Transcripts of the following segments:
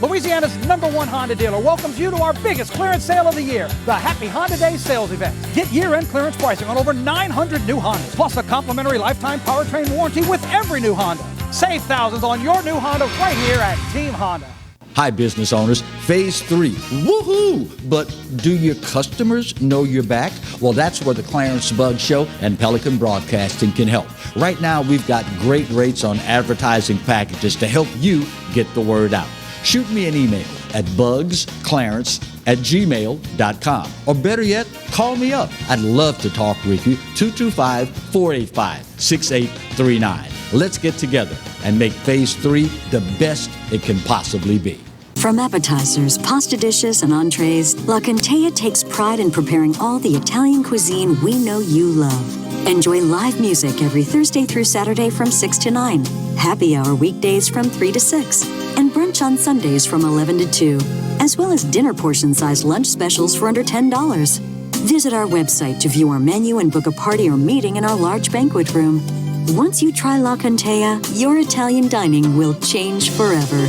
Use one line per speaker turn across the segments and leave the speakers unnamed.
Louisiana's #1 Honda dealer welcomes you to our biggest clearance sale of the year, the Happy Honda Days sales event. Get year-end clearance pricing on over 900 new Hondas, plus a complimentary lifetime powertrain warranty with every new Honda. Save thousands on your new Honda right here at Team Honda.
Hi, business owners. Phase 3. Woohoo! But do your customers know you're back? Well, that's where the Clarence Bug Show and Pelican Broadcasting can help. Right now, we've got great rates on advertising packages to help you get the word out. Shoot me an email at bugsclarence@gmail.com. Or better yet, call me up. I'd love to talk with you. 225-485-6839. Let's get together and make Phase 3 the best it can possibly be.
From appetizers, pasta dishes, and entrees, La Cantea takes pride in preparing all the Italian cuisine we know you love. Enjoy live music every Thursday through Saturday from 6 to 9, happy hour weekdays from 3 to 6, and brunch on Sundays from 11 to 2, as well as dinner portion-sized lunch specials for under $10. Visit our website to view our menu and book a party or meeting in our large banquet room. Once you try La Cantea, your Italian dining will change forever.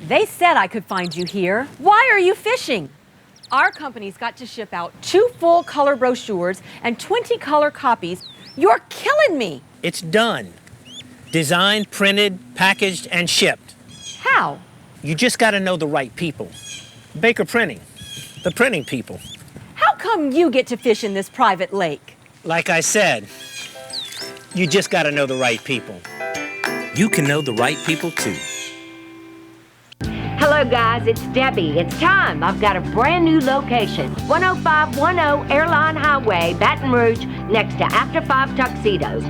They said I could find you here. Why are you fishing? Our company's got to ship out 2 full color brochures and 20 color copies. You're killing me.
It's done. Designed, printed, packaged, and shipped.
How?
You just got to know the right people. Baker Printing, the printing people.
How come you get to fish in this private lake?
Like I said, you just got to know the right people. You can know the right people too.
Hello guys, it's Debbie. It's time. I've got a brand new location. 10510 Airline Highway, Baton Rouge, next to After 5 Tuxedos.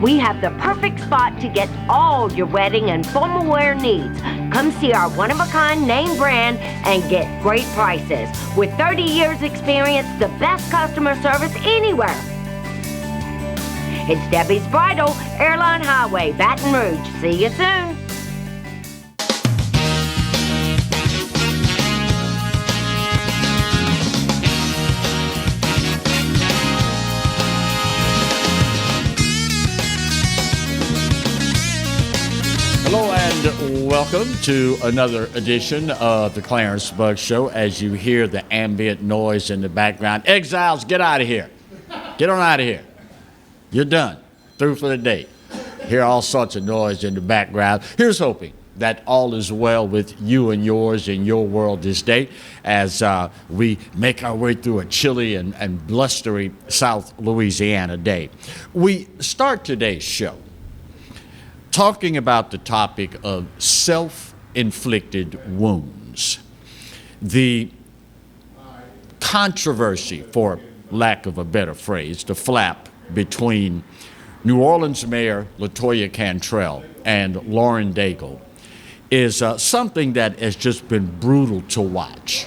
We have the perfect spot to get all your wedding and formal wear needs. Come see our one-of-a-kind name brand and get great prices. With 30 years experience, the best customer service anywhere. It's Debbie's Bridal, Airline Highway, Baton Rouge. See you soon.
Hello and welcome to another edition of the Clarence Bug Show. As you hear the ambient noise in the background, exiles, get out of here. Get on out of here. You're done. Through for the day. Hear all sorts of noise in the background. Here's hoping that all is well with you and yours in your world this day as we make our way through a chilly and blustery South Louisiana day. We start today's show talking about the topic of self-inflicted wounds. The controversy, for lack of a better phrase, the flap between New Orleans Mayor LaToya Cantrell and Lauren Daigle is something that has just been brutal to watch.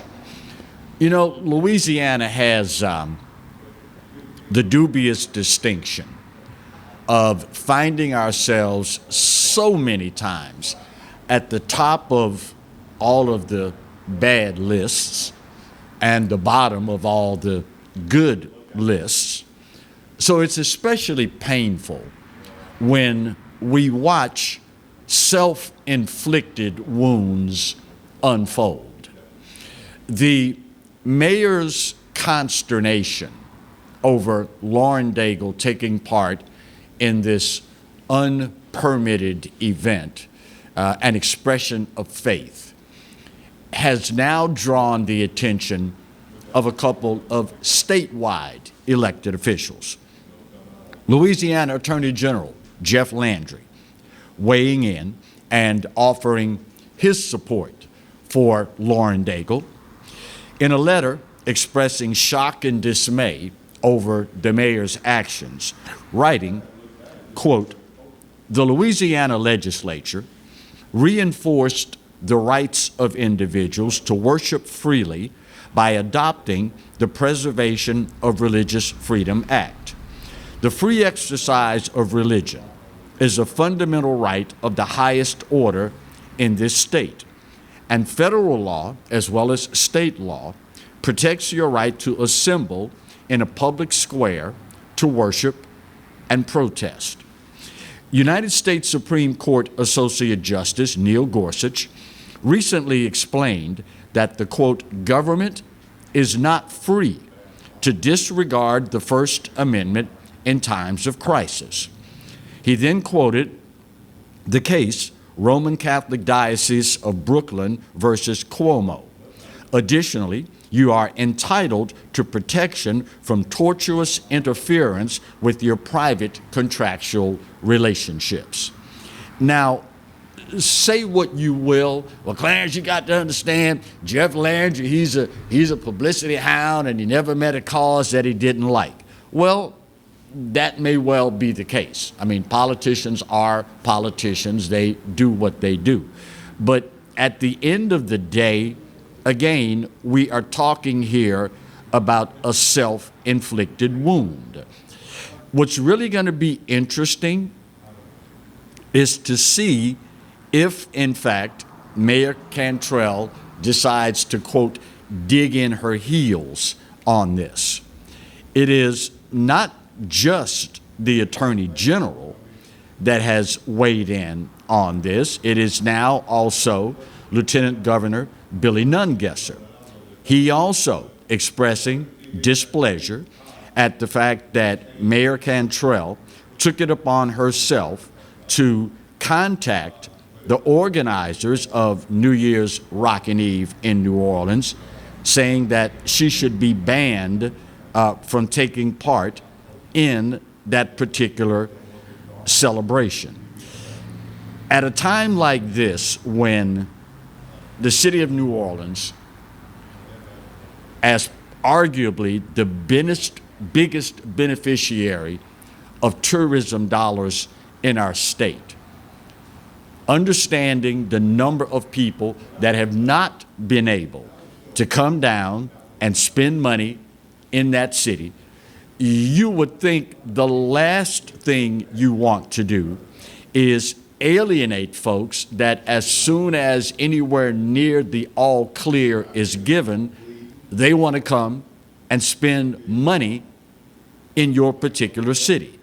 You know, Louisiana has the dubious distinction of finding ourselves so many times at the top of all of the bad lists and the bottom of all the good lists. So it's especially painful when we watch self-inflicted wounds unfold. The mayor's consternation over Lauren Daigle taking part in this unpermitted event, an expression of faith, has now drawn the attention of a couple of statewide elected officials. Louisiana Attorney General Jeff Landry weighing in and offering his support for Lauren Daigle in a letter expressing shock and dismay over the mayor's actions, writing, quote, "The Louisiana legislature reinforced the rights of individuals to worship freely by adopting the Preservation of Religious Freedom Act. The free exercise of religion is a fundamental right of the highest order in this state, and federal law, as well as state law, protects your right to assemble in a public square to worship and protest. United States Supreme Court Associate Justice Neil Gorsuch recently explained that the, quote, government is not free to disregard the First Amendment in times of crisis. He then quoted the case Roman Catholic Diocese of Brooklyn versus Cuomo. Additionally, you are entitled to protection from tortuous interference with your private contractual relationships. Now, say what you will. Well, Clarence, you got to understand, Jeff Landry, he's a publicity hound and he never met a cause that he didn't like. Well, that may well be the case. I mean, politicians are politicians. They do what they do. But at the end of the day, again, we are talking here about a self-inflicted wound. What's really going to be interesting is to see if, in fact, Mayor Cantrell decides to, quote, dig in her heels on this. It is not just the Attorney General that has weighed in on this. It is now also Lieutenant Governor Billy Nungesser. He also expressing displeasure at the fact that Mayor Cantrell took it upon herself to contact the organizers of New Year's Rockin' Eve in New Orleans, saying that she should be banned from taking part in that particular celebration. At a time like this, when the city of New Orleans, as arguably the biggest beneficiary of tourism dollars in our state, understanding the number of people that have not been able to come down and spend money in that city, you would think the last thing you want to do is alienate folks that as soon as anywhere near the all clear is given, they want to come and spend money in your particular city.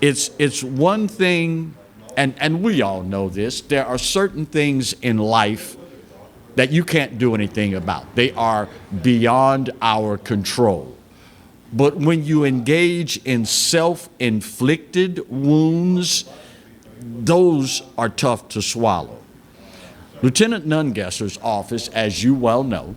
It's one thing, and we all know this, there are certain things in life that you can't do anything about. They are beyond our control. But when you engage in self-inflicted wounds, those are tough to swallow. Lieutenant Nungesser's office, as you well know,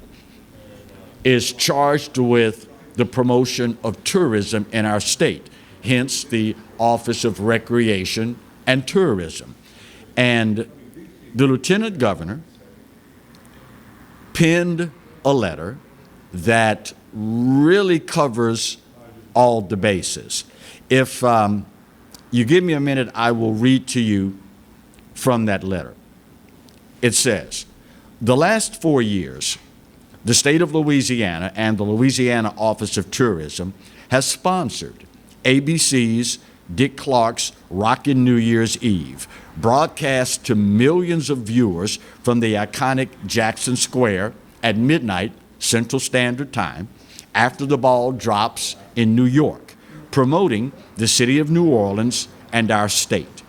is charged with the promotion of tourism in our state, hence the Office of Recreation and Tourism. And the Lieutenant Governor penned a letter that really covers all the bases. If you give me a minute, I will read to you from that letter. It says, the last 4 years, the state of Louisiana and the Louisiana Office of Tourism has sponsored ABC's Dick Clark's Rockin' New Year's Eve, broadcast to millions of viewers from the iconic Jackson Square at midnight Central Standard Time after the ball drops in New York, promoting the city of New Orleans and our state.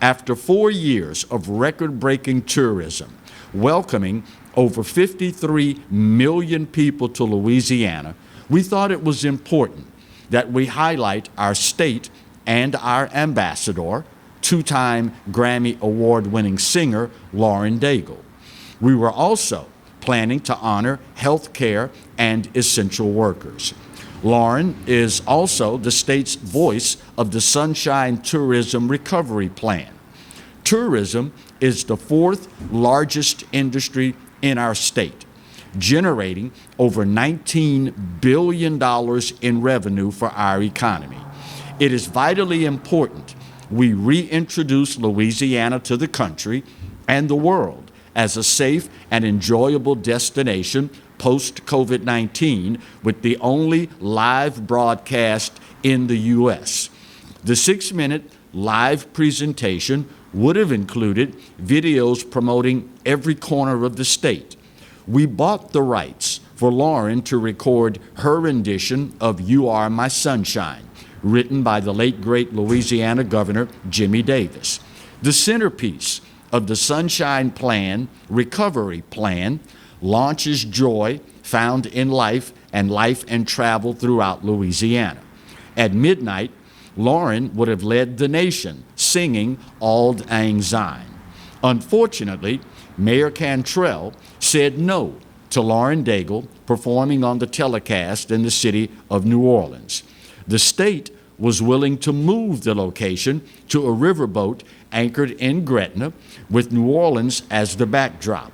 After 4 years of record-breaking tourism, welcoming over 53 million people to Louisiana, we thought it was important that we highlight our state and our ambassador, two-time Grammy Award-winning singer Lauren Daigle. We were also planning to honor healthcare and essential workers. Lauren is also the state's voice of the Sunshine Tourism Recovery Plan. Tourism is the fourth largest industry in our state, generating over $19 billion in revenue for our economy. It is vitally important we reintroduce Louisiana to the country and the world as a safe and enjoyable destination post-COVID-19 with the only live broadcast in the U.S. The 6-minute live presentation would have included videos promoting every corner of the state. We bought the rights for Lauren to record her rendition of You Are My Sunshine, written by the late great Louisiana Governor Jimmy Davis. The centerpiece of the Sunshine Plan, Recovery Plan, launches joy found in life and travel throughout Louisiana. At midnight, Lauren would have led the nation singing Auld Lang Syne. Unfortunately, Mayor Cantrell said no to Lauren Daigle performing on the telecast in the city of New Orleans. The state was willing to move the location to a riverboat anchored in Gretna with New Orleans as the backdrop.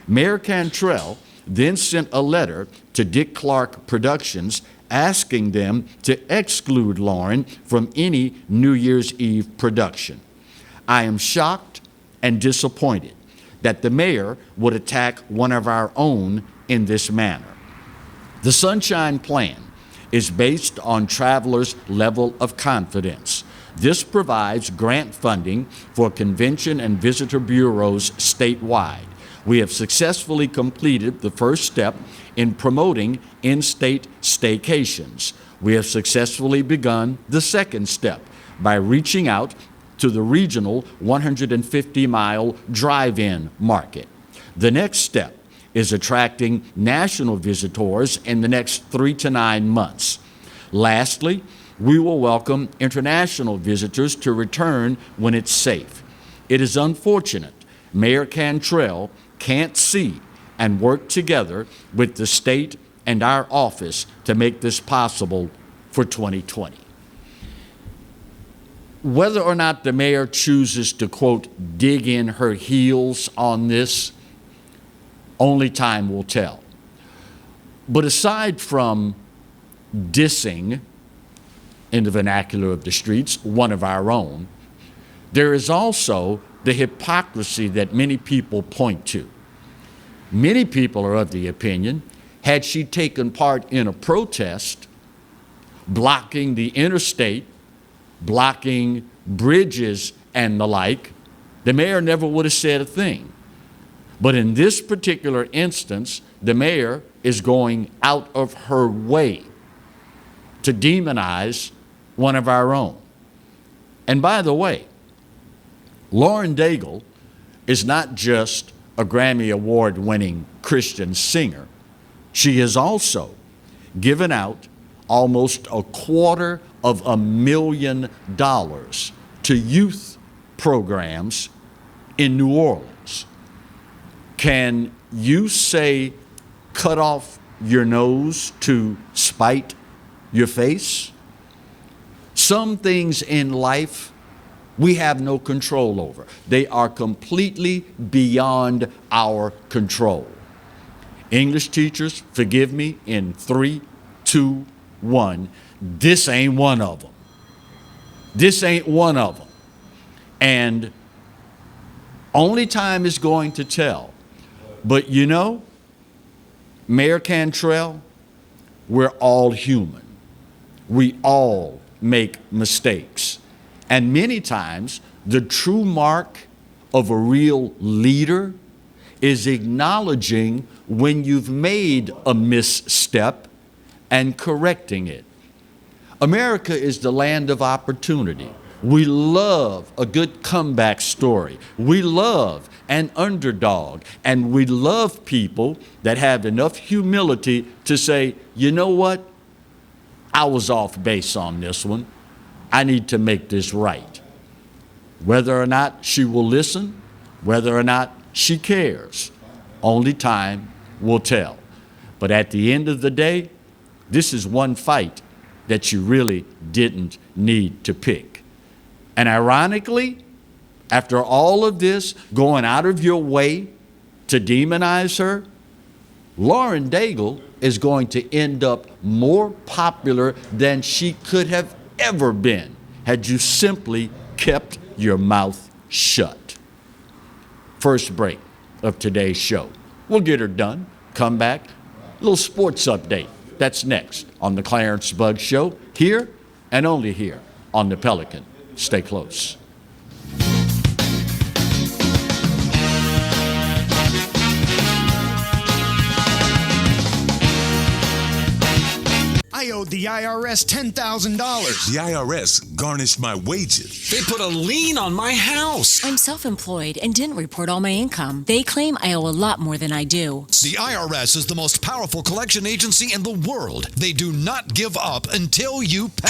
Mayor Cantrell then sent a letter to Dick Clark Productions asking them to exclude Lauren from any New Year's Eve production. I am shocked and disappointed that the mayor would attack one of our own in this manner. The Sunshine Plan is based on travelers' level of confidence. This provides grant funding for convention and visitor bureaus statewide. We have successfully completed the first step in promoting in-state staycations. We have successfully begun the second step by reaching out to the regional 150-mile drive-in market. The next step is attracting national visitors in the next 3 to 9 months. Lastly, we will welcome international visitors to return when it's safe. It is unfortunate Mayor Cantrell can't see and work together with the state and our office to make this possible for 2020. Whether or not the mayor chooses to, quote, dig in her heels on this, only time will tell. But aside from dissing, in the vernacular of the streets, one of our own, there is also the hypocrisy that many people point to. Many people are of the opinion, had she taken part in a protest, blocking the interstate, blocking bridges and the like, the mayor never would have said a thing. But in this particular instance, the mayor is going out of her way to demonize one of our own. And by the way, Lauren Daigle is not just a Grammy Award-winning Christian singer. She has also given out almost $250,000 to youth programs in New Orleans. Can you say cut off your nose to spite your face? Some things in life we have no control over. They are completely beyond our control. English teachers, forgive me, in 3, 2, 1, this ain't one of them. This ain't one of them. And only time is going to tell. But you know, Mayor Cantrell, we're all human. We all make mistakes. And many times, the true mark of a real leader is acknowledging when you've made a misstep and correcting it. America is the land of opportunity. We love a good comeback story. We love an underdog. And we love people that have enough humility to say, you know what? I was off base on this one. I need to make this right. Whether or not she will listen, whether or not she cares, only time will tell. But at the end of the day, this is one fight that you really didn't need to pick. And ironically, after all of this, going out of your way to demonize her, Lauren Daigle is going to end up more popular than she could have ever been had you simply kept your mouth shut. first break of today's show. We'll get her done, come back, a little sports update. That's next on the Clarence Bugg Show, here and only here on the Pelican. Stay close.
I owed the IRS $10,000.
The IRS garnished my wages.
They put a lien on my house.
I'm self-employed and didn't report all my income. They claim I owe a lot more than I do.
The IRS is the most powerful collection agency in the world. They do not give up until you pay.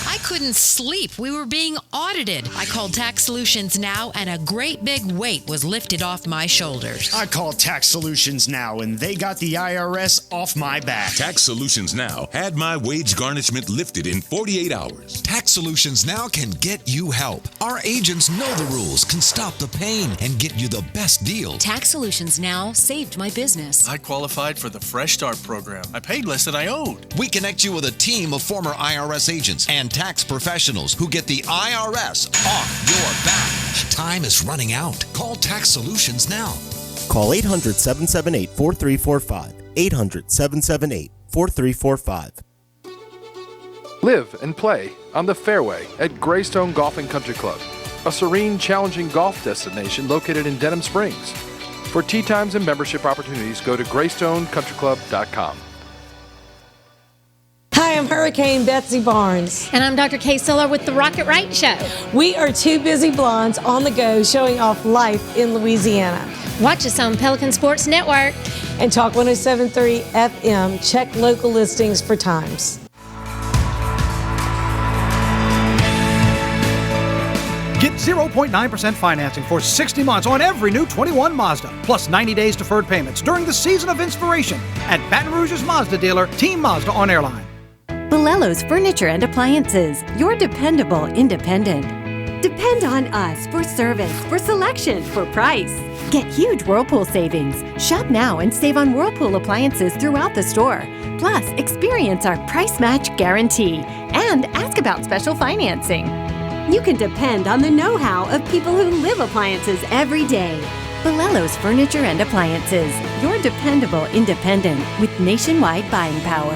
I couldn't sleep. We were being audited. I called Tax Solutions Now, and a great big weight was lifted off my shoulders.
I called Tax Solutions Now, and they got the IRS off my back.
Tax Solutions Now had my wage garnishment lifted in 48 hours.
Tax Solutions Now can get you help. Our agents know the rules, can stop the pain, and get you the best deal.
Tax Solutions Now saved my business.
I qualified for the Fresh Start program. I paid less than I owed.
We connect you with a team of former IRS agents and tax professionals who get the IRS off your back. Time is running out. Call Tax Solutions now.
Call 800-778-4345. 800-778-4345.
Live and play on the fairway at Greystone Golf and Country Club, a serene, challenging golf destination located in Denham Springs. For tee times and membership opportunities, go to GreystoneCountryClub.com.
Hi, I'm Hurricane Betsy Barnes.
And I'm Dr. Kay Siller with the Rocket Right Show.
We are two busy blondes on the go showing off life in Louisiana.
Watch us on Pelican Sports Network.
And Talk 107.3 FM. Check local listings for times.
Get 0.9% financing for 60 months on every new 21 Mazda, plus 90 days deferred payments during the season of inspiration at Baton Rouge's Mazda dealer, Team Mazda on Airline.
Bolello's Furniture and Appliances, your dependable independent. Depend on us for service, for selection, for price. Get huge Whirlpool savings. Shop now and save on Whirlpool appliances throughout the store. Plus, experience our price match guarantee and ask about special financing. You can depend on the know-how of people who live appliances every day. Bolello's Furniture and Appliances, your dependable independent with nationwide buying power.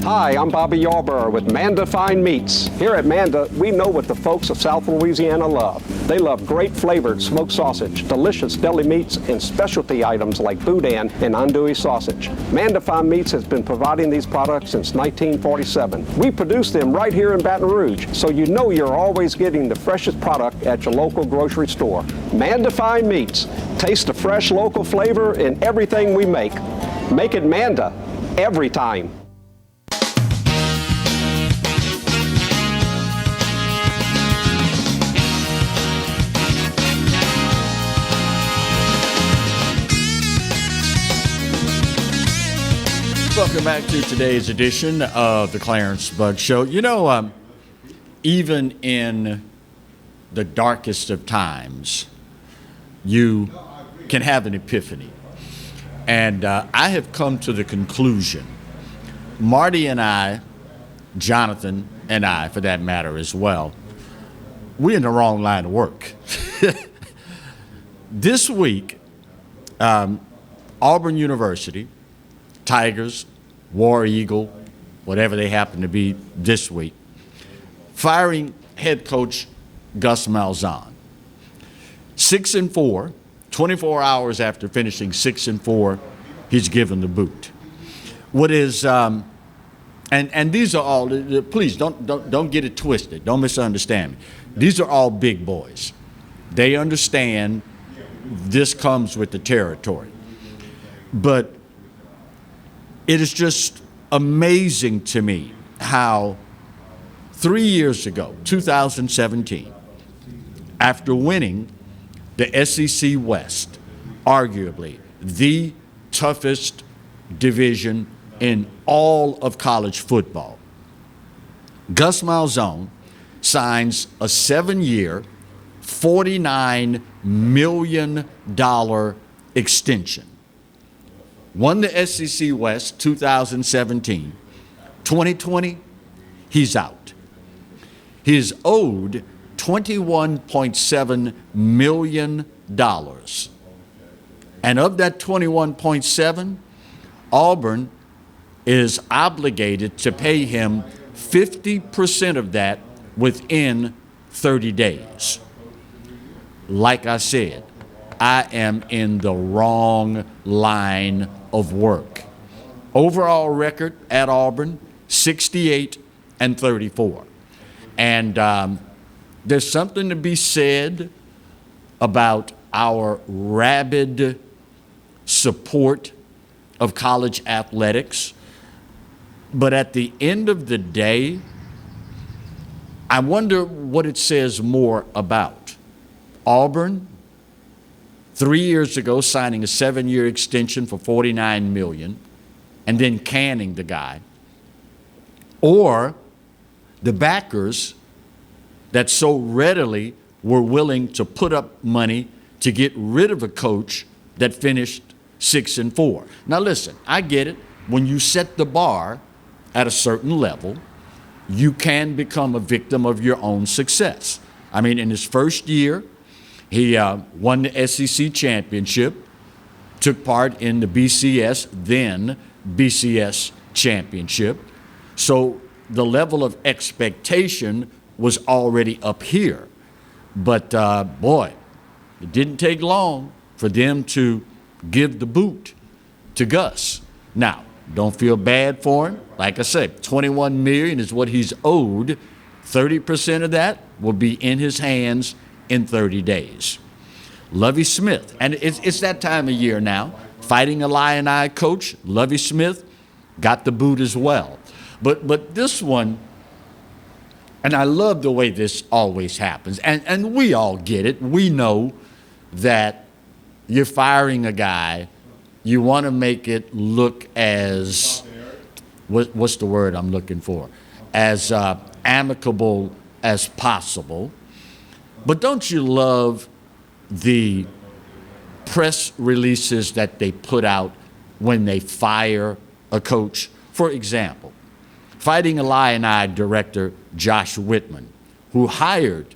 Hi, I'm Bobby Yarborough with Manda Fine Meats. Here at Manda, we know what the folks of South Louisiana love. They love great flavored smoked sausage, delicious deli meats, and specialty items like boudin and andouille sausage. Manda Fine Meats has been providing these products since 1947. We produce them right here in Baton Rouge, so you know you're always getting the freshest product at your local grocery store. Manda Fine Meats. Taste the fresh local flavor in everything we make. Make it Manda every time.
Welcome back to today's edition of the Clarence Bugg Show. You know, even in the darkest of times, you can have an epiphany. And I have come to the conclusion, Marty and I, Jonathan and I, for that matter as well, we're in the wrong line of work. This week, Auburn University, Tigers, War Eagle, whatever they happen to be this week, firing head coach Gus Malzahn. 6-4, 24 hours after finishing 6-4, he's given the boot. What is, and these are all, please don't get it twisted, don't misunderstand me. These are all big boys. They understand this comes with the territory. But it is just amazing to me how 3 years ago, 2017, after winning the SEC West, arguably the toughest division in all of college football, Gus Malzahn signs a 7-year, $49 million extension. Won the SEC West 2017. 2020, he's out. He is owed $21.7 million And of that 21.7, Auburn is obligated to pay him 50% of that within 30 days. Like I said, I am in the wrong line of work. Overall record at Auburn, 68-34. And there's something to be said about our rabid support of college athletics. But at the end of the day, I wonder what it says more about. Auburn, 3 years ago, signing a 7-year extension for $49 million and then canning the guy, or the backers that so readily were willing to put up money to get rid of a coach that finished 6-4. Now listen, I get it. When you set the bar at a certain level, you can become a victim of your own success. I mean, in his first year, he won the SEC championship, took part in the BCS, then BCS championship. So the level of expectation was already up here. But boy, it didn't take long for them to give the boot to Gus. Now, don't feel bad for him. Like I said, $21 million is what he's owed. 30% of that will be in his hands in 30 days. Lovie Smith, and it's that time of year now. Fighting Illini coach, Lovie Smith, got the boot as well. But this one, and I love the way this always happens, and we all get it. We know that you're firing a guy, you want to make it look as, what's the word I'm looking for, as amicable as possible. But don't you love the press releases that they put out when they fire a coach? For example, Fighting Illini director Josh Whitman, who hired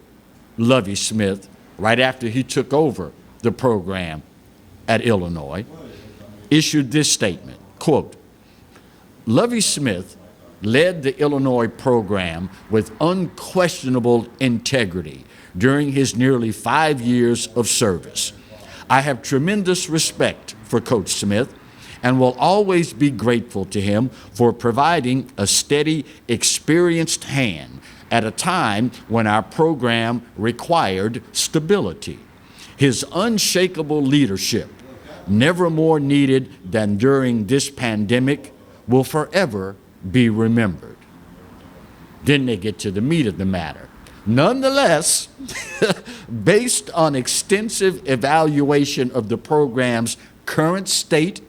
Lovie Smith right after he took over the program at Illinois, issued this statement, quote, "Lovie Smith led the Illinois program with unquestionable integrity during his nearly 5 years of service. I have tremendous respect for Coach Smith and will always be grateful to him for providing a steady, experienced hand at a time when our program required stability. His unshakable leadership, never more needed than during this pandemic, will forever be remembered." Then they get to the meat of the matter. Nonetheless, based on extensive evaluation of the program's current state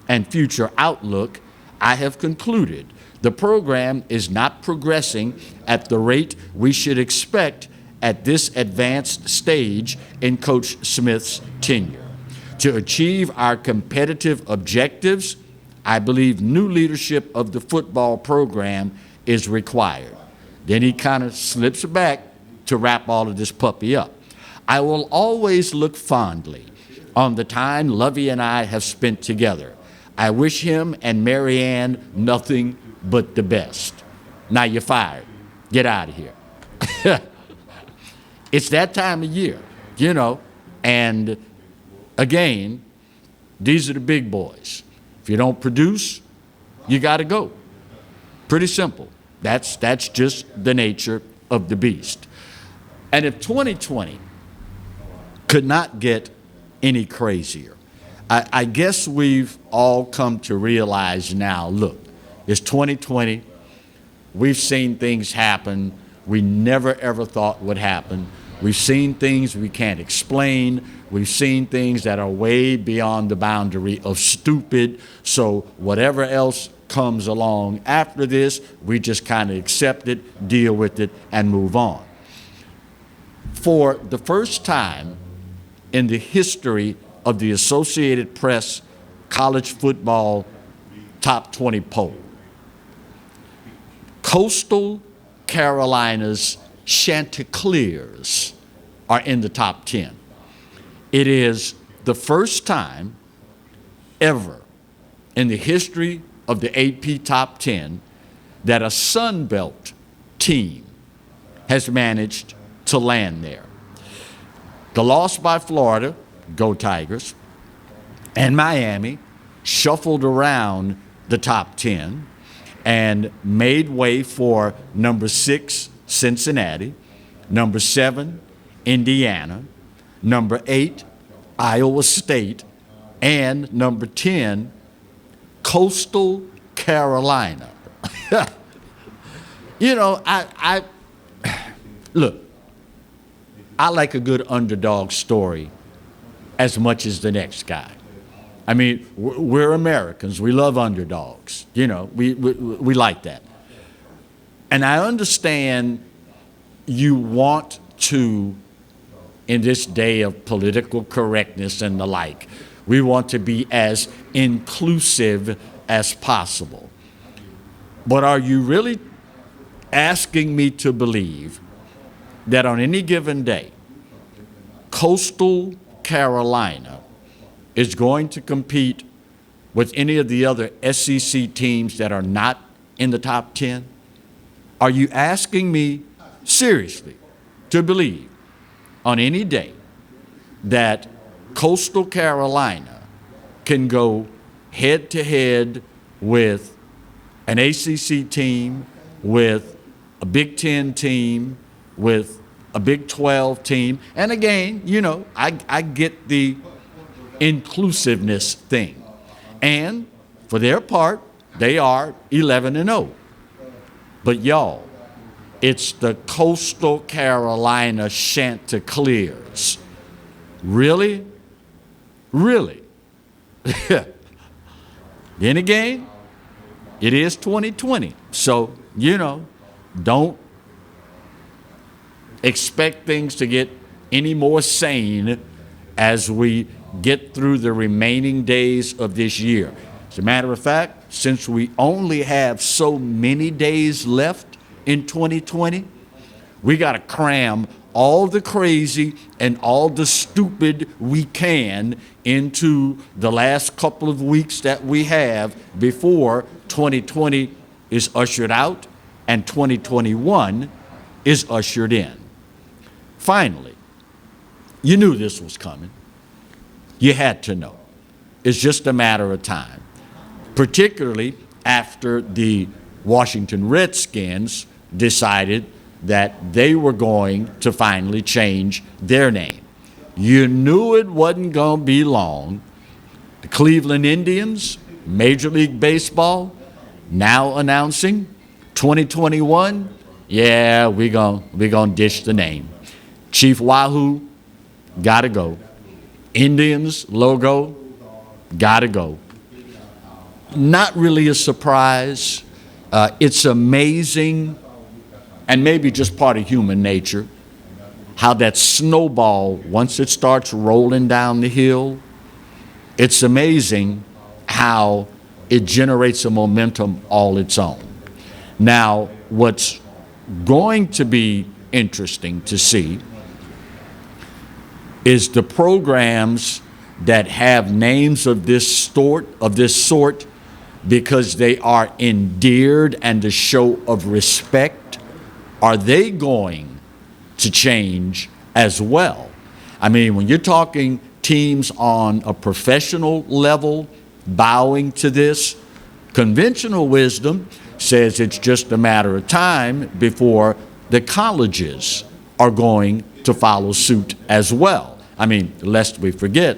and future outlook, I have concluded the program is not progressing at the rate we should expect at this advanced stage in Coach Smith's tenure. To achieve our competitive objectives, I believe new leadership of the football program is required. Then he kind of slips back to wrap all of this puppy up. I will always look fondly on the time Lovie and I have spent together. I wish him and Marianne nothing but the best. Now you're fired. Get out of here. It's that time of year, you know, and again, these are the big boys. If you don't produce, you got to go. Pretty simple. That's just the nature of the beast. And if 2020 could not get any crazier, I guess we've all come to realize now, look, it's 2020. We've seen things happen we never ever thought would happen. We've seen things we can't explain. We've seen things that are way beyond the boundary of stupid. So whatever else comes along after this, we just kind of accept it, deal with it, and move on. For the first time in the history of the Associated Press college football top 20 poll, Coastal Carolina's Chanticleers are in the top 10. It is the first time ever in the history of the AP Top 10 that a Sun Belt team has managed to land there. The loss by Florida, go Tigers, and Miami shuffled around the top 10 and made way for number 6, Cincinnati, number 7, Indiana, number 8, Iowa State, and number 10, Coastal Carolina. You know, look, I like a good underdog story as much as the next guy. I mean, we're Americans. We love underdogs. You know, we like that. And I understand you want to, in this day of political correctness and the like, we want to be as inclusive as possible. But are you really asking me to believe that on any given day, Coastal Carolina is going to compete with any of the other SEC teams that are not in the top 10? Are you asking me seriously to believe on any day that Coastal Carolina can go head to head with an ACC team, with a Big Ten team, with a Big 12 team? And again, you know, I get the inclusiveness thing. And for their part, they are 11-0. But y'all, it's the Coastal Carolina Chanticleers. Really? Really? Then again, it is 2020. So, you know, don't expect things to get any more sane as we get through the remaining days of this year. As a matter of fact, since we only have so many days left in 2020, we got to cram all the crazy and all the stupid we can into the last couple of weeks that we have before 2020 is ushered out and 2021 is ushered in. Finally, you knew this was coming. You had to know. It's just a matter of time, particularly after the Washington Redskins decided that they were going to finally change their name. You knew it wasn't going to be long. The Cleveland Indians, Major League Baseball, now announcing 2021, yeah, we're gonna dish the name. Chief Wahoo, gotta go. Indians logo, gotta go. Not really a surprise. It's amazing, and maybe just part of human nature, how that snowball, once it starts rolling down the hill, it's amazing how it generates a momentum all its own. Now, what's going to be interesting to see is the programs that have names of this sort because they are endeared and a show of respect. Are they going to change as well? I mean, when you're talking teams on a professional level bowing to this, conventional wisdom says it's just a matter of time before the colleges are going to follow suit as well. I mean, lest we forget,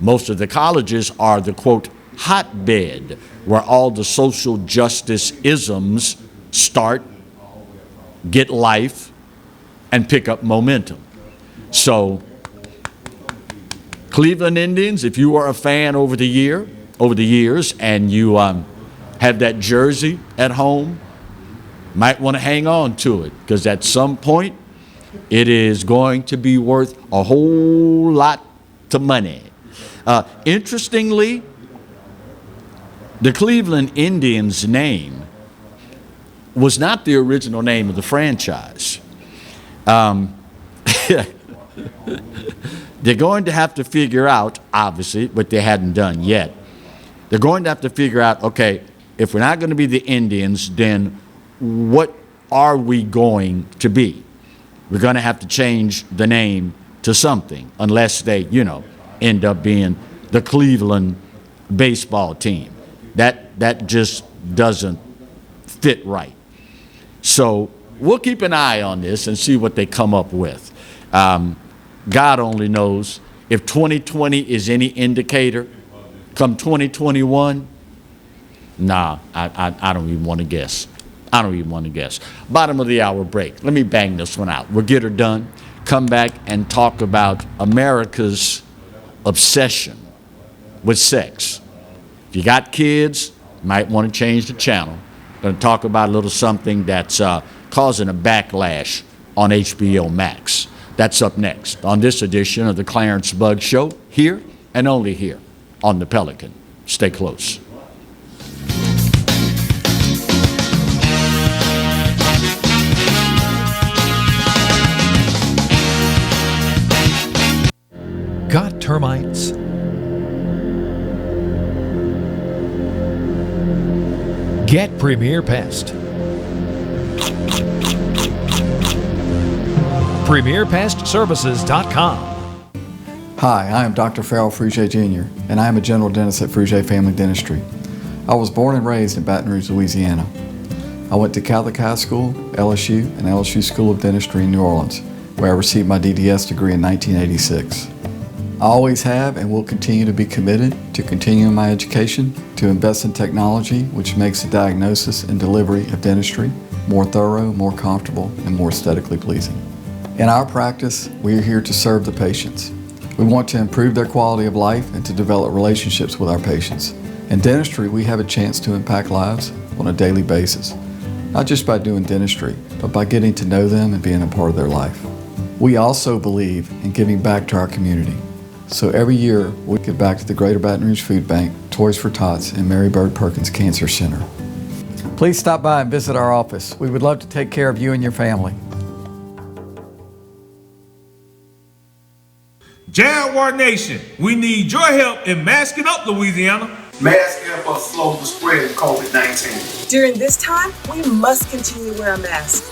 most of the colleges are the, quote, hotbed where all the social justice isms start, get life, and pick up momentum. So, Cleveland Indians, if you are a fan over the years, and you have that jersey at home, might want to hang on to it, because at some point it is going to be worth a whole lot of money. Interestingly, the Cleveland Indians name was not the original name of the franchise. They're going to have to figure out, obviously, what they hadn't done yet. They're going to have to figure out, okay, if we're not going to be the Indians, then what are we going to be? We're going to have to change the name to something, unless they, end up being the Cleveland baseball team. That just doesn't fit right. So we'll keep an eye on this and see what they come up with. God only knows. If 2020 is any indicator, come 2021, nah, I don't even want to guess. I don't even want to guess. Bottom of the hour break. Let me bang this one out. We'll get her done. Come back and talk about America's obsession with sex. If you got kids, you might want to change the channel. Going to talk about a little something that's causing a backlash on HBO Max. That's up next on this edition of the Clarence Bugg Show, here and only here on the Pelican. Stay close.
Got termites? Get Premier Pest. PremierPestServices.com.
Hi, I am Dr. Farrell Frugier Jr., and I am a general dentist at Frugier Family Dentistry. I was born and raised in Baton Rouge, Louisiana. I went to Catholic High School, LSU, and LSU School of Dentistry in New Orleans, where I received my DDS degree in 1986. I always have and will continue to be committed to continuing my education, to invest in technology which makes the diagnosis and delivery of dentistry more thorough, more comfortable, and more aesthetically pleasing. In our practice, we are here to serve the patients. We want to improve their quality of life and to develop relationships with our patients. In dentistry, we have a chance to impact lives on a daily basis, not just by doing dentistry, but by getting to know them and being a part of their life. We also believe in giving back to our community. So every year, we give back to the Greater Baton Rouge Food Bank, Toys for Tots, and Mary Bird Perkins Cancer Center. Please stop by and visit our office. We would love to take care of you and your family.
Jaguar Nation, we need your help in masking up Louisiana.
Masking up us slow the spread of COVID-19.
During this time, we must continue to wear a mask,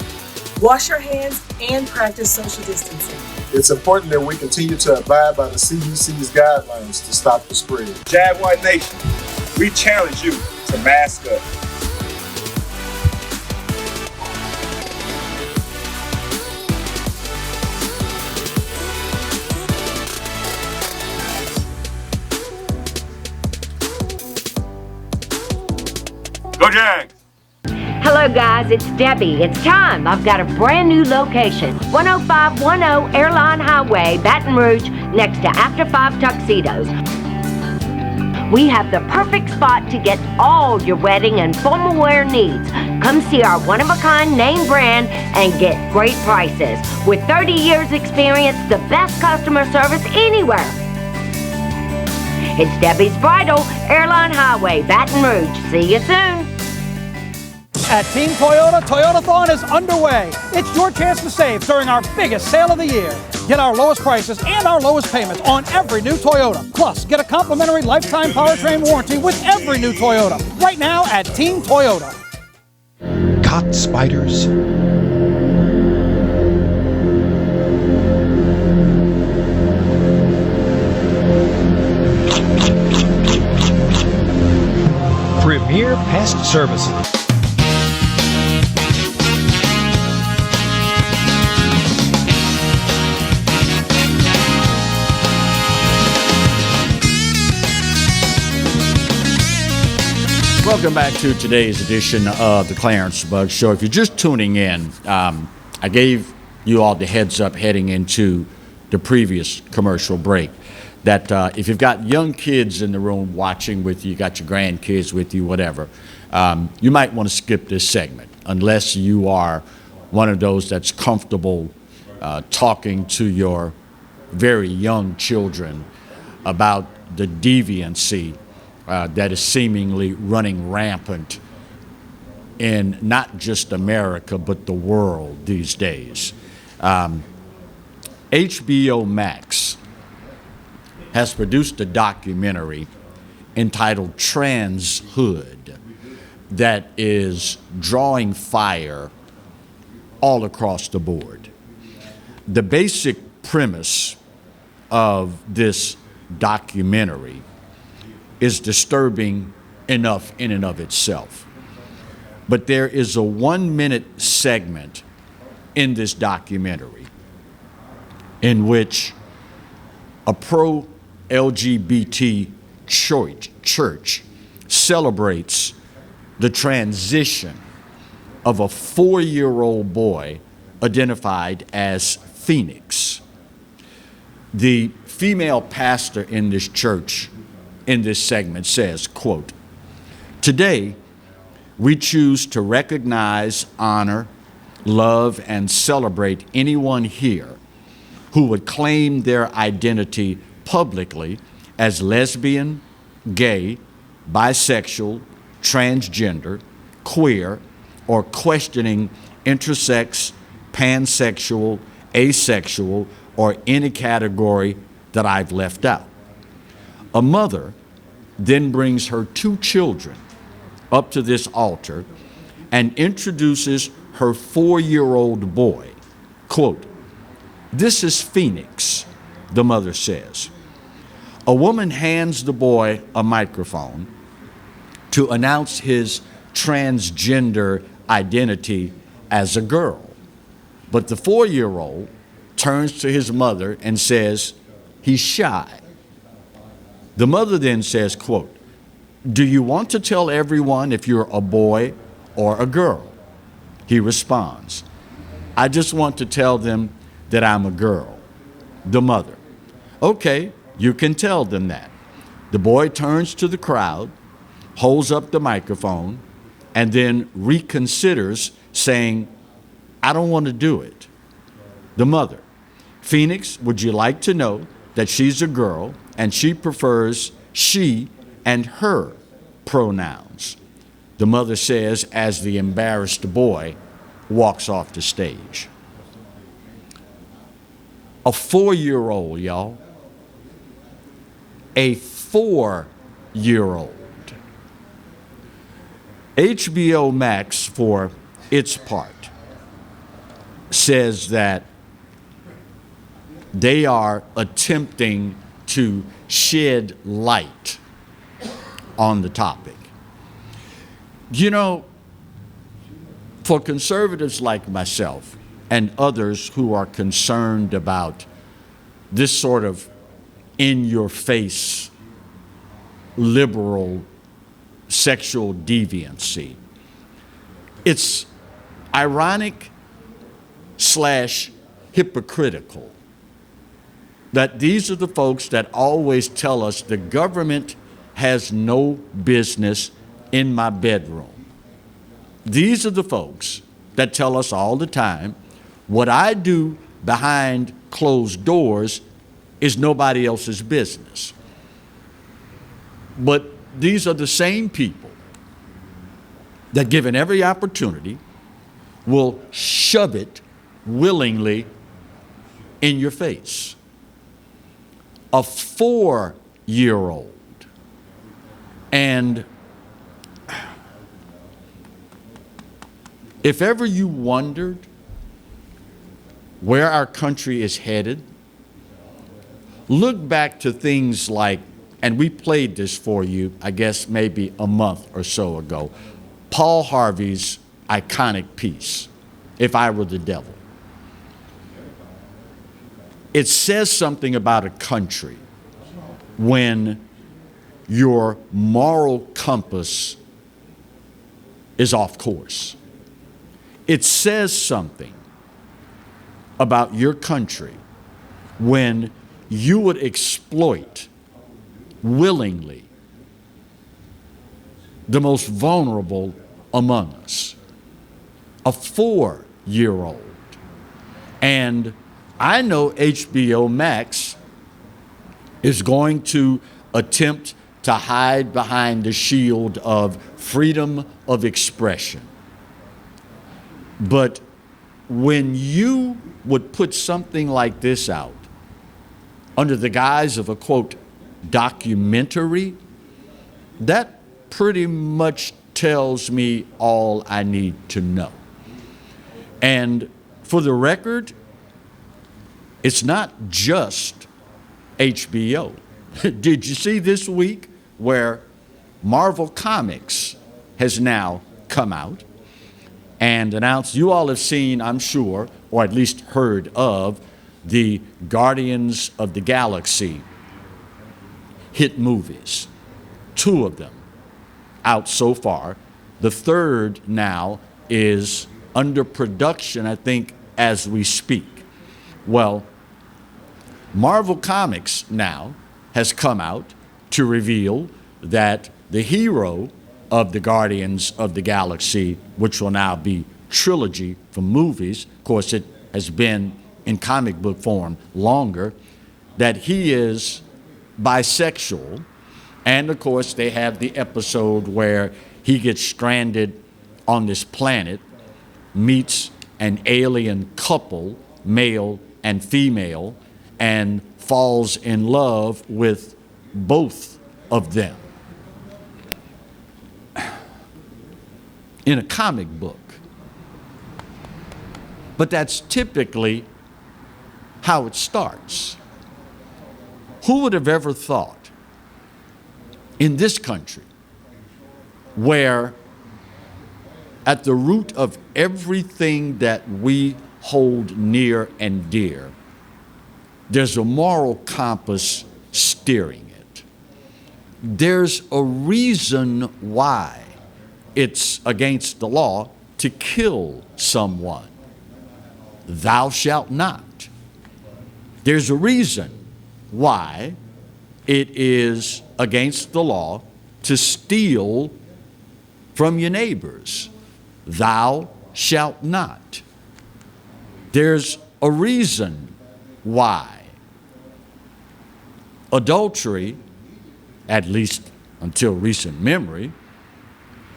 wash our hands, and practice social distancing.
It's important that we continue to abide by the CDC's guidelines to stop the spread.
Jaguar Nation, we challenge you to mask up. Go Jags!
Hello guys, it's Debbie. It's time. I've got a brand new location. 10510 Airline Highway, Baton Rouge, next to After 5 Tuxedos. We have the perfect spot to get all your wedding and formal wear needs. Come see our one-of-a-kind name brand and get great prices. With 30 years experience, the best customer service anywhere. It's Debbie's Bridal, Airline Highway, Baton Rouge. See you soon.
At Team Toyota, Toyotathon is underway. It's your chance to save during our biggest sale of the year. Get our lowest prices and our lowest payments on every new Toyota. Plus, get a complimentary lifetime powertrain warranty with every new Toyota. Right now at Team Toyota.
Caught spiders? Premier Pest Services.
Welcome back to today's edition of the Clarence Bugg Show. If you're just tuning in, I gave you all the heads up heading into the previous commercial break that if you've got young kids in the room watching with you, got your grandkids with you, whatever, you might want to skip this segment unless you are one of those that's comfortable talking to your very young children about the deviancy that is seemingly running rampant in not just America, but the world these days. HBO Max has produced a documentary entitled Transhood that is drawing fire all across the board. The basic premise of this documentary is disturbing enough in and of itself. But there is a 1-minute segment in this documentary in which a pro-LGBT church celebrates the transition of a 4-year-old boy identified as Phoenix. The female pastor in this church in this segment says, quote, "Today, we choose to recognize, honor, love, and celebrate anyone here who would claim their identity publicly as lesbian, gay, bisexual, transgender, queer, or questioning intersex, pansexual, asexual, or any category that I've left out." A mother then brings her 2 children up to this altar and introduces her 4-year-old boy. Quote, "This is Phoenix," the mother says. A woman hands the boy a microphone to announce his transgender identity as a girl. But the 4-year-old turns to his mother and says he's shy. The mother then says, quote, "Do you want to tell everyone if you're a boy or a girl?" He responds, "I just want to tell them that I'm a girl." The mother, "Okay, you can tell them that." The boy turns to the crowd, holds up the microphone, and then reconsiders, saying, "I don't want to do it." The mother, "Phoenix, would you like to know that she's a girl and she prefers she and her pronouns?" The mother says as the embarrassed boy walks off the stage. A 4-year-old, y'all. A 4-year-old. HBO Max, for its part, says that they are attempting to shed light on the topic. You know, for conservatives like myself and others who are concerned about this sort of in-your-face liberal sexual deviancy, it's ironic / hypocritical that these are the folks that always tell us the government has no business in my bedroom. These are the folks that tell us all the time what I do behind closed doors is nobody else's business. But these are the same people that, given every opportunity, will shove it willingly in your face. A 4-year-old. And if ever you wondered where our country is headed, look back to things like, and we played this for you, I guess maybe a month or so ago, Paul Harvey's iconic piece, If I Were the Devil. It says something about a country when your moral compass is off course. It says something about your country when you would exploit willingly the most vulnerable among us. A 4-year-old. And I know HBO Max is going to attempt to hide behind the shield of freedom of expression. But when you would put something like this out under the guise of a, quote, documentary, that pretty much tells me all I need to know. And for the record, it's not just HBO. Did you see this week where Marvel Comics has now come out and announced, you all have seen, I'm sure, or at least heard of, the Guardians of the Galaxy hit movies. 2 of them out so far. The 3rd now is under production, I think, as we speak. Well, Marvel Comics now has come out to reveal that the hero of the Guardians of the Galaxy, which will now be trilogy for movies, of course it has been in comic book form longer, that he is bisexual. And of course they have the episode where he gets stranded on this planet, meets an alien couple, male and female, and falls in love with both of them. In a comic book. But that's typically how it starts. Who would have ever thought in this country, where at the root of everything that we hold near and dear, there's a moral compass steering it. There's a reason why it's against the law to kill someone. Thou shalt not. There's a reason why it is against the law to steal from your neighbors. Thou shalt not. There's a reason why adultery, at least until recent memory,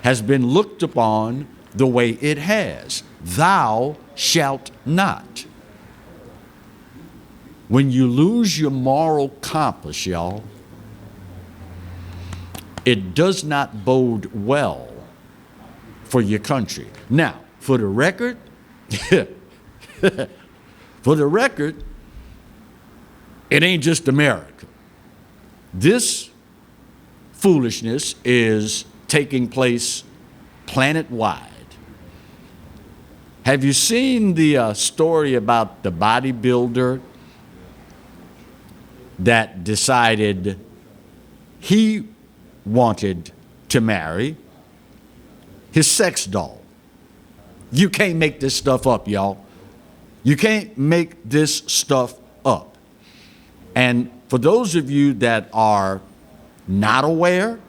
has been looked upon the way it has. Thou shalt not. When you lose your moral compass, y'all, it does not bode well for your country. Now, for the record, it ain't just America. This foolishness is taking place planet-wide. Have you seen the story about the bodybuilder that decided he wanted to marry his sex doll? You can't make this stuff up, y'all. You can't make this stuff up. And for those of you that are not aware,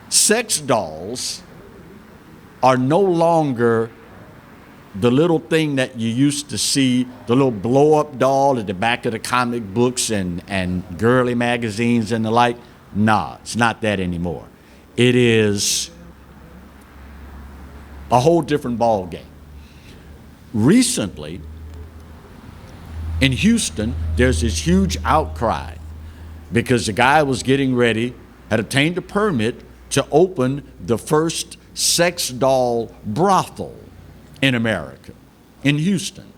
sex dolls are no longer the little thing that you used to see, the little blow-up doll at the back of the comic books and girly magazines and the like. Nah, it's not that anymore. It is a whole different ball game. Recently, in Houston, there's this huge outcry because the guy was getting ready, had obtained a permit to open the first sex doll brothel in America, in Houston.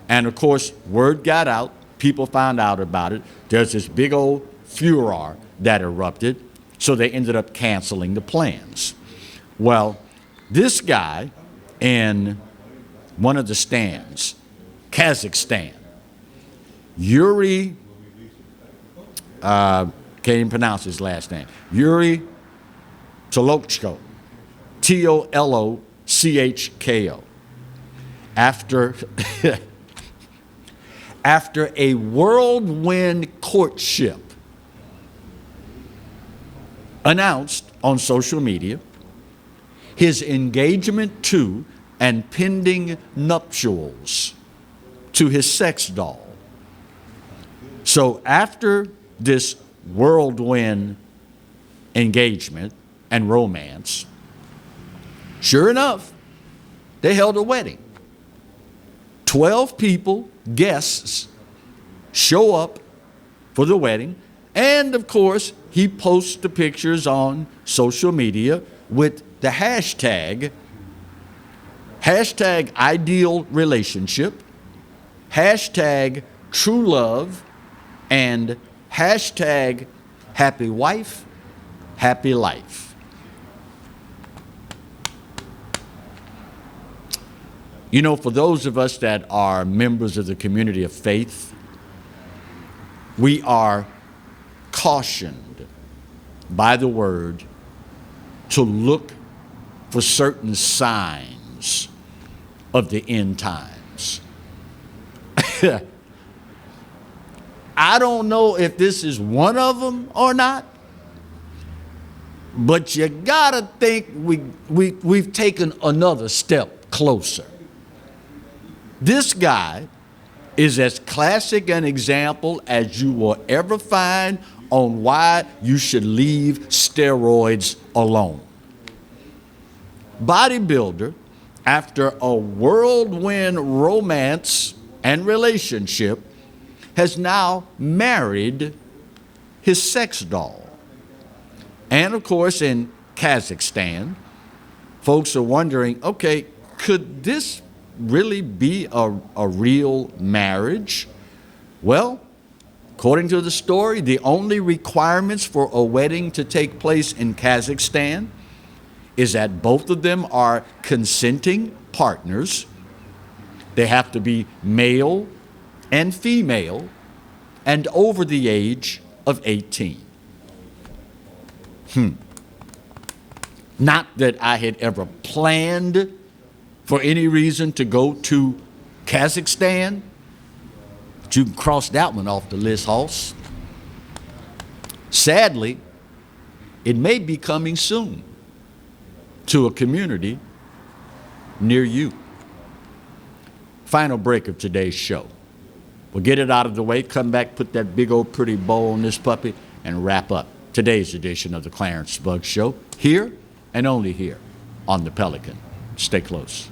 And of course, word got out, people found out about it. There's this big old furor that erupted, so they ended up canceling the plans. Well, this guy in one of the stands, Kazakhstan, Yuri, can't even pronounce his last name, Yuri Tolochko, Tolochko. After a whirlwind courtship announced on social media, his engagement to and pending nuptials to his sex doll. So after this whirlwind engagement and romance, sure enough, they held a wedding. 12 people, guests, show up for the wedding, And of course, he posts the pictures on social media with the hashtag ideal relationship, hashtag true love, and hashtag happy wife, happy life. You know, for those of us that are members of the community of faith, we are cautioned by the word to look for certain signs of the end times. I don't know if this is one of them or not, but you gotta think we've taken another step closer. This guy is as classic an example as you will ever find on why you should leave steroids alone. Bodybuilder, after a whirlwind romance and relationship, has now married his sex doll. And of course, in Kazakhstan, folks are wondering, okay, could this really be a real marriage? Well, according to the story, the only requirements for a wedding to take place in Kazakhstan is that both of them are consenting partners. They have to be male and female and over the age of 18. Not that I had ever planned for any reason to go to Kazakhstan, but you can cross that one off the list, Hoss. Sadly, it may be coming soon to a community near you. Final break of today's show. We'll get it out of the way, come back, put that big old pretty bow on this puppy, and wrap up today's edition of the Clarence Buggs Show, here and only here on the Pelican. Stay close.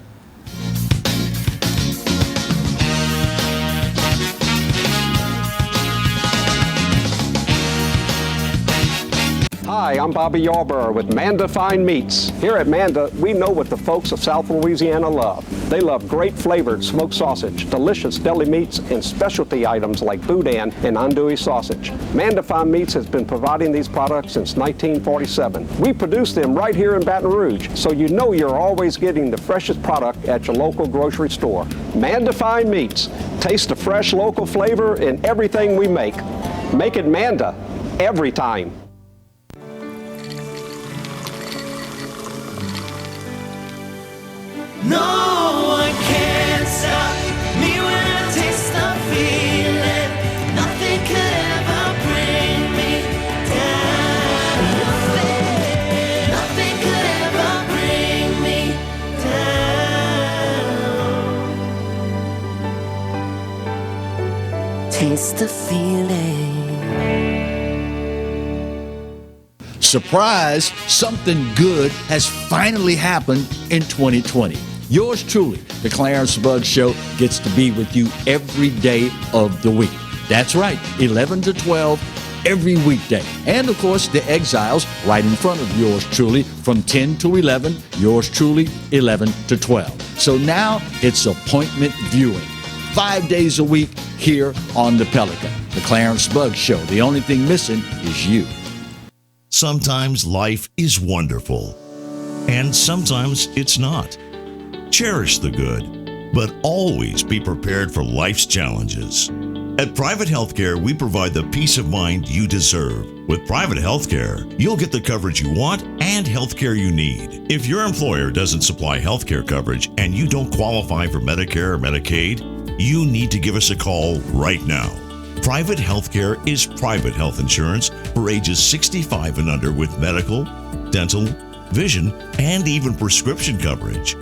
Hi, I'm Bobby Yarborough with Manda Fine Meats. Here at Manda, we know what the folks of South Louisiana love. They love great flavored smoked sausage, delicious deli meats, and specialty items like boudin and andouille sausage. Manda Fine Meats has been providing these products since 1947. We produce them right here in Baton Rouge, so you know you're always getting the freshest product at your local grocery store. Manda Fine Meats. Taste the fresh local flavor in everything we make. Make it Manda every time.
No one can stop me when I taste the feeling. Nothing could ever bring me down. Nothing could ever bring me down. Taste the feeling.
Surprise, something good has finally happened in 2020. Yours truly, the Clarence Buggs Show, gets to be with you every day of the week. That's right, 11 to 12 every weekday. And of course, the Exiles right in front of yours truly from 10 to 11, yours truly 11 to 12. So now it's appointment viewing, 5 days a week here on the Pelican. The Clarence Buggs Show. The only thing missing is you.
Sometimes life is wonderful, and sometimes it's not. Cherish the good, but always be prepared for life's challenges. At Private Healthcare, we provide the peace of mind you deserve. With Private Healthcare, you'll get the coverage you want and healthcare you need. If your employer doesn't supply healthcare coverage and you don't qualify for Medicare or Medicaid, you need to give us a call right now. Private Healthcare is private health insurance for ages 65 and under with medical, dental, vision, and even prescription coverage.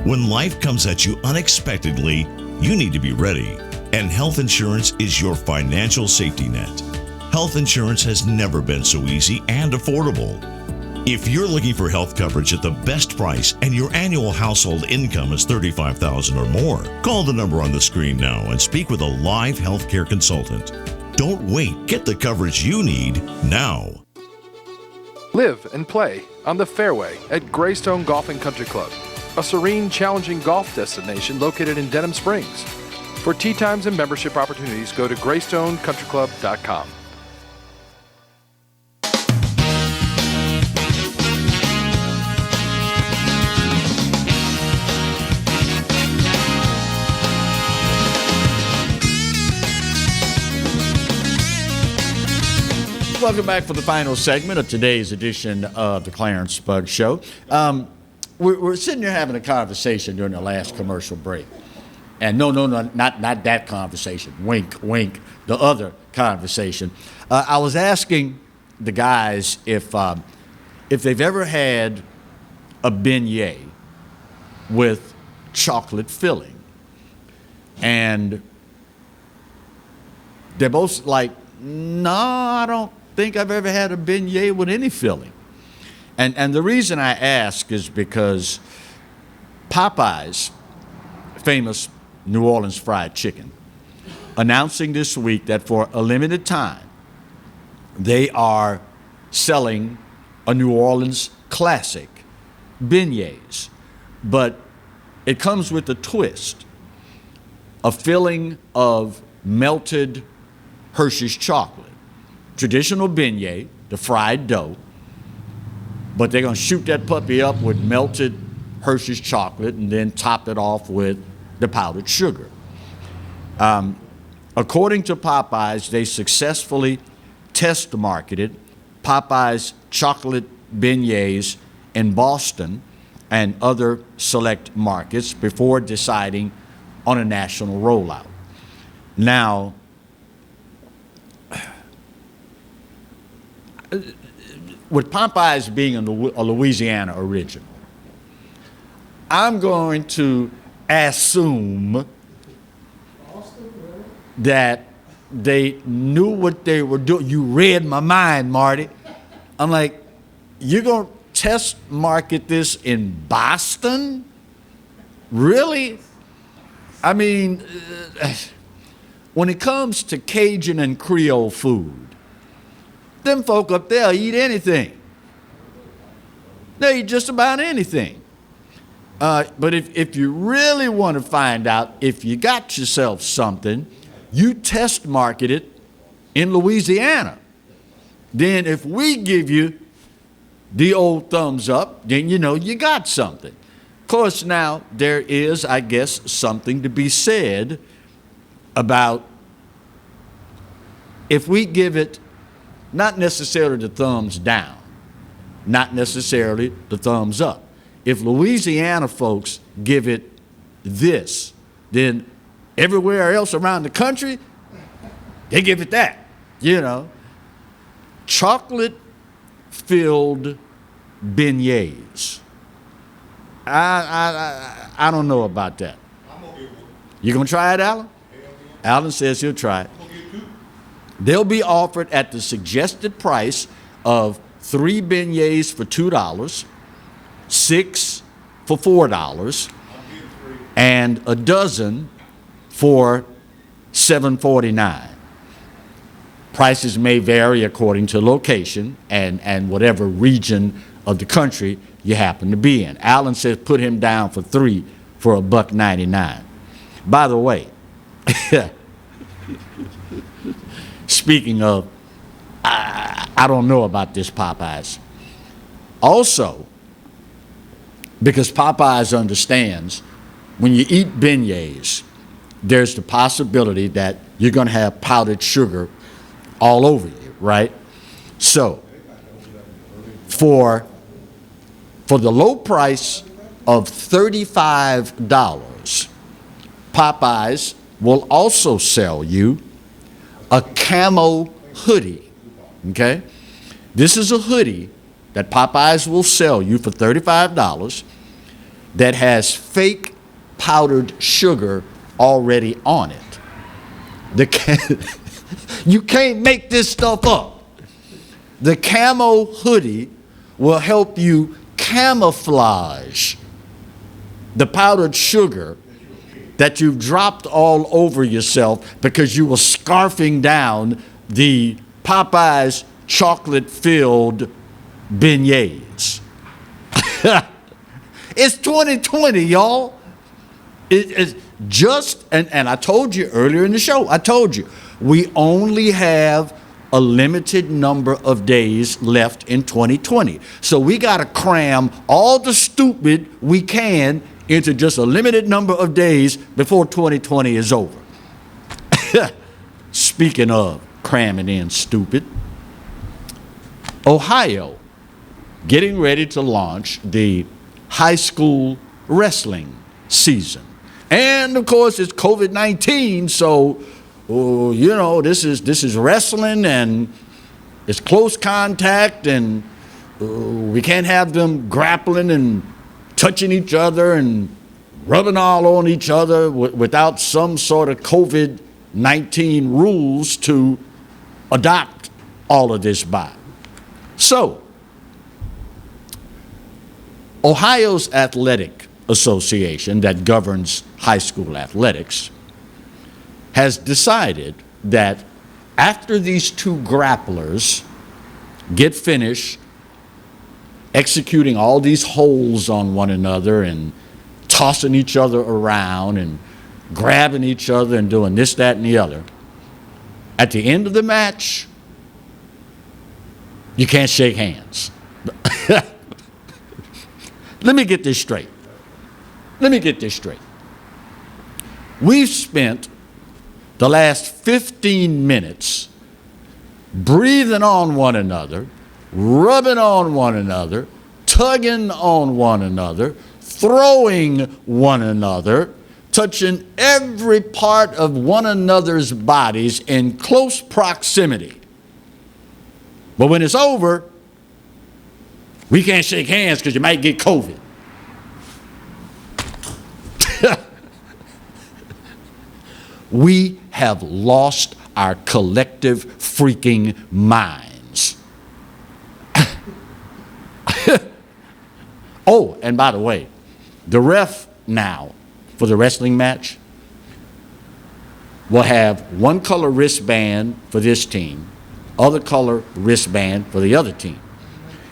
When life comes at you unexpectedly, you need to be ready, and health insurance is your financial safety net. Health insurance has never been so easy and affordable. If you're looking for health coverage at the best price and your annual household income is $35,000 or more, call the number on the screen now and speak with a live healthcare consultant. Don't wait. Get the coverage you need now.
Live and play on the fairway at Greystone Golf and Country Club, a serene, challenging golf destination located in Denham Springs. For tee times and membership opportunities, go to GreystoneCountryClub.com.
Welcome back for the final segment of today's edition of the Clarence Bugg Show. We're sitting here having a conversation during the last commercial break. And no, not that conversation. Wink, wink. The other conversation. I was asking the guys if they've ever had a beignet with chocolate filling. And they're both like, no, I don't think I've ever had a beignet with any filling. And the reason I ask is because Popeye's famous New Orleans fried chicken announcing this week that for a limited time they are selling a New Orleans classic, beignets, but it comes with a twist, a filling of melted Hershey's chocolate. Traditional beignet, the fried dough, but they're going to shoot that puppy up with melted Hershey's chocolate and then top it off with the powdered sugar. According to Popeyes, they successfully test marketed Popeyes chocolate beignets in Boston and other select markets before deciding on a national rollout. Now, with Popeyes being a Louisiana origin, I'm going to assume that they knew what they were doing. You read my mind, Marty. I'm like, you're going to test market this in Boston? Really? I mean, when it comes to Cajun and Creole food, them folk up there eat anything. They eat just about anything. But if you really want to find out if you got yourself something, you test market it in Louisiana. Then if we give you the old thumbs up, then you know you got something. Of course, now there is, I guess, something to be said about if we give it not necessarily the thumbs down, not necessarily the thumbs up. If Louisiana folks give it this, then everywhere else around the country, they give it that, you know. Chocolate-filled beignets. I don't know about that. You gonna try it, Alan? Alan says he'll try it. They'll be offered at the suggested price of 3 beignets for $2, 6 for $4, and a dozen for $7.49. Prices may vary according to location and whatever region of the country you happen to be in. Alan says put him down for 3 for $1.99. By the way, speaking of, I don't know about this Popeyes. Also, because Popeyes understands when you eat beignets, there's the possibility that you're going to have powdered sugar all over you, right? So, for the low price of $35, Popeyes will also sell you a camo hoodie, okay? This is a hoodie that Popeyes will sell you for $35 that has fake powdered sugar already on it. You can't make this stuff up. The camo hoodie will help you camouflage the powdered sugar that you've dropped all over yourself because you were scarfing down the Popeyes chocolate-filled beignets. It's 2020, y'all. It's just, and I told you earlier in the show, I told you, we only have a limited number of days left in 2020. So we got to cram all the stupid we can into just a limited number of days before 2020 is over. Speaking of cramming in stupid, Ohio getting ready to launch the high school wrestling season. And of course it's COVID-19, so you know, this is wrestling and it's close contact, and we can't have them grappling and touching each other and rubbing all on each other without some sort of COVID-19 rules to adopt all of this by. So, Ohio's Athletic Association, that governs high school athletics, has decided that after these two grapplers get finished executing all these holds on one another and tossing each other around and grabbing each other and doing this, that, and the other, at the end of the match, you can't shake hands. Let me get this straight. We've spent the last 15 minutes breathing on one another, rubbing on one another, tugging on one another, throwing one another, touching every part of one another's bodies in close proximity. But when it's over, we can't shake hands because you might get COVID. We have lost our collective freaking minds. Oh, and by the way, the ref now for the wrestling match will have one color wristband for this team, other color wristband for the other team.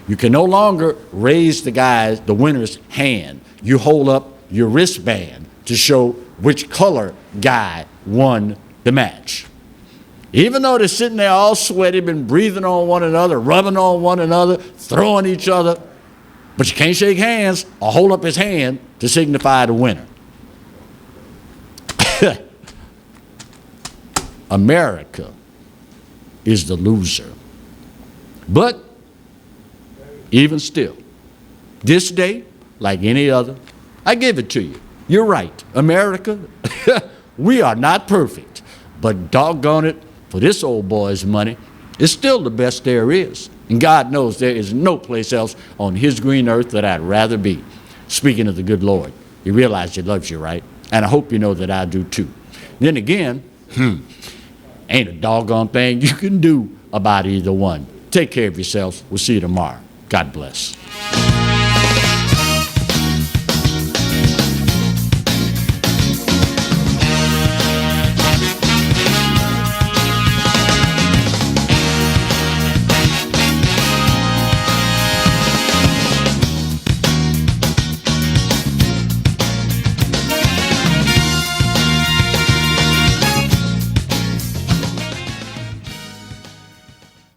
You can no longer raise the winner's hand. You hold up your wristband to show which color guy won the match. Even though they're sitting there all sweaty, been breathing on one another, rubbing on one another, throwing each other, but you can't shake hands or hold up his hand to signify the winner. America is the loser. But even still, this day, like any other, I give it to you. You're right, America, we are not perfect, but doggone it, for this old boy's money, it's still the best there is. And God knows there is no place else on his green earth that I'd rather be. Speaking of the good Lord, you realize he loves you, right? And I hope you know that I do too. Then again, ain't a doggone thing you can do about either one. Take care of yourselves. We'll see you tomorrow. God bless.